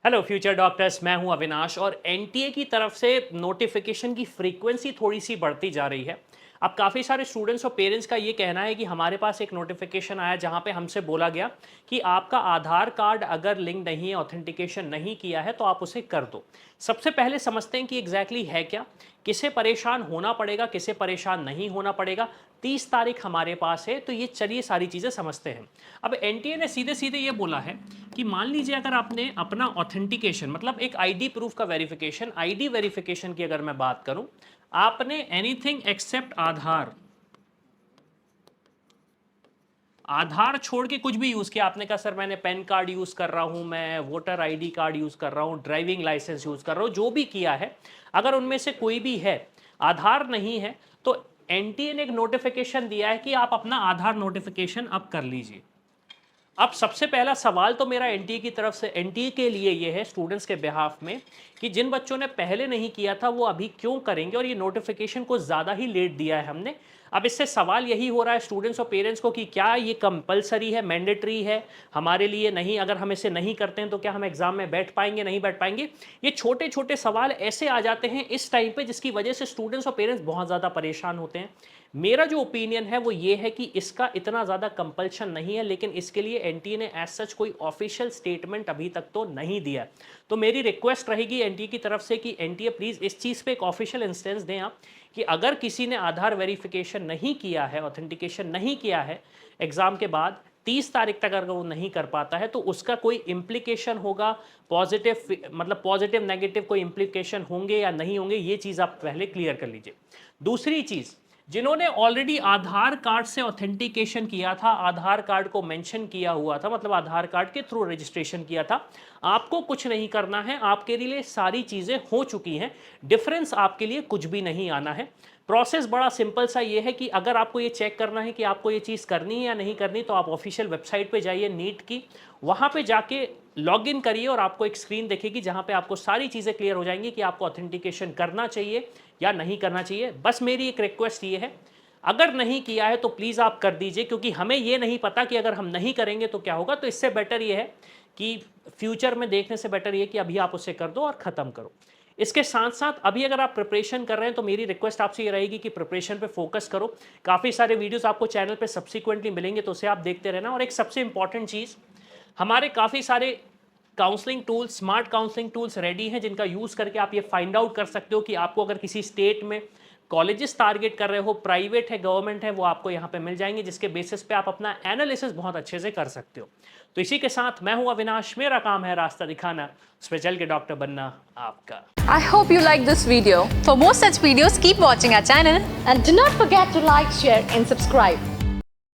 Hello future doctors, मैं हूं अविनाश और एनटीए की तरफ से नोटिफिकेशन की फ्रीक्वेंसी थोड़ी सी बढ़ती जा रही है। अब काफ़ी सारे स्टूडेंट्स और पेरेंट्स का ये कहना है कि हमारे पास एक नोटिफिकेशन आया जहां पे हमसे बोला गया कि आपका आधार कार्ड अगर लिंक नहीं है, ऑथेंटिकेशन नहीं किया है तो आप उसे कर दो। सबसे पहले समझते हैं कि एग्जैक्टली है क्या, किसे परेशान होना पड़ेगा, किसे परेशान नहीं होना पड़ेगा। 30 तारीख हमारे पास है, तो ये चलिए सारी चीज़ें समझते हैं। अब एनटीए ने सीधे सीधे ये बोला है कि मान लीजिए अगर आपने अपना ऑथेंटिकेशन मतलब एक आईडी प्रूफ का वेरिफिकेशन, आईडी वेरिफिकेशन की अगर मैं बात करूं, आपने एनीथिंग एक्सेप्ट आधार, आधार छोड़ के कुछ भी यूज किया, आपने कहा सर मैंने पैन कार्ड यूज कर रहा हूं, मैं वोटर आईडी कार्ड यूज कर रहा हूं, ड्राइविंग लाइसेंस यूज कर रहा हूं, जो भी किया है, अगर उनमें से कोई भी है, आधार नहीं है, तो एनटीए ने एक नोटिफिकेशन दिया है कि आप अपना आधार नोटिफिकेशन अब कर लीजिए। अब सबसे पहला सवाल तो मेरा एनटीए की तरफ से, एनटीए के लिए ये है स्टूडेंट्स के बिहाफ में, कि जिन बच्चों ने पहले नहीं किया था वो अभी क्यों करेंगे, और ये नोटिफिकेशन को ज़्यादा ही लेट दिया है हमने। अब इससे सवाल यही हो रहा है स्टूडेंट्स और पेरेंट्स को कि क्या ये कंपलसरी है, मैंडेटरी है हमारे लिए, नहीं, अगर हम इसे नहीं करते हैं तो क्या हम एग्जाम में बैठ पाएंगे, नहीं बैठ पाएंगे। ये छोटे छोटे सवाल ऐसे आ जाते हैं इस टाइम पे जिसकी वजह से स्टूडेंट्स और पेरेंट्स बहुत ज़्यादा परेशान होते हैं। मेरा जो ओपिनियन है वो ये है कि इसका इतना ज़्यादा कंपल्शन नहीं है, लेकिन इसके लिए एनटीए ने एज सच कोई ऑफिशियल स्टेटमेंट अभी तक तो नहीं दिया। तो मेरी रिक्वेस्ट रहेगी एनटीए की तरफ से कि एनटीए प्लीज़ इस चीज़ पे एक ऑफिशियल इंस्टेंस दें आप, कि अगर किसी ने आधार वेरिफिकेशन नहीं किया है, ऑथेंटिकेशन नहीं किया है एग्ज़ाम के बाद 30 तारीख तक अगर वो नहीं कर पाता है तो उसका कोई इम्प्लीकेशन होगा, पॉजिटिव मतलब पॉजिटिव नेगेटिव कोई इम्प्लीकेशन होंगे या नहीं होंगे, ये चीज़ आप पहले क्लियर कर लीजिए। दूसरी चीज़, जिन्होंने ऑलरेडी आधार कार्ड से ऑथेंटिकेशन किया था, आधार कार्ड को मेंशन किया हुआ था, मतलब आधार कार्ड के थ्रू रजिस्ट्रेशन किया था, आपको कुछ नहीं करना है, आपके लिए सारी चीज़ें हो चुकी हैं, डिफरेंस आपके लिए कुछ भी नहीं आना है। प्रोसेस बड़ा सिंपल सा ये है कि अगर आपको ये चेक करना है कि आपको ये चीज़ करनी है या नहीं करनी, तो आप ऑफिशियल वेबसाइट पे जाइए नीट की, वहाँ पे जाके लॉग इन करिए और आपको एक स्क्रीन दिखेगी जहाँ पे आपको सारी चीज़ें क्लियर हो जाएंगी कि आपको ऑथेंटिकेशन करना चाहिए या नहीं करना चाहिए। बस मेरी एक रिक्वेस्ट ये है, अगर नहीं किया है तो प्लीज़ आप कर दीजिए, क्योंकि हमें ये नहीं पता कि अगर हम नहीं करेंगे तो क्या होगा। तो इससे बेटर ये है कि फ्यूचर में देखने से बेटर ये कि अभी आप उसे कर दो और ख़त्म करो। इसके साथ साथ अभी अगर आप प्रिपरेशन कर रहे हैं तो मेरी रिक्वेस्ट आपसे ये रहेगी कि प्रिपरेशन पे फोकस करो। काफ़ी सारे वीडियोस आपको चैनल पे सब्सिक्वेंटली मिलेंगे, तो उसे आप देखते रहना। और एक सबसे इंपॉर्टेंट चीज़, हमारे काफ़ी सारे counselling tools, smart counselling tools ready हैं, जिनका यूज़ करके आप ये फाइंड आउट कर सकते हो कि आपको अगर किसी स्टेट में कॉलेजेस टारगेट कर रहे हो, प्राइवेट है, गवर्नमेंट है, वो आपको यहाँ पे मिल जाएंगे, जिसके बेसिस पे आप अपना एनालिसिस बहुत अच्छे से कर सकते हो। तो इसी के साथ मैं हूँ अविनाश, मेरा काम है रास्ता दिखाना, उस पर चल के डॉक्टर बनना आपका। I hope you like this video. For more such videos, keep watching our channel. And do not forget to like, share and subscribe.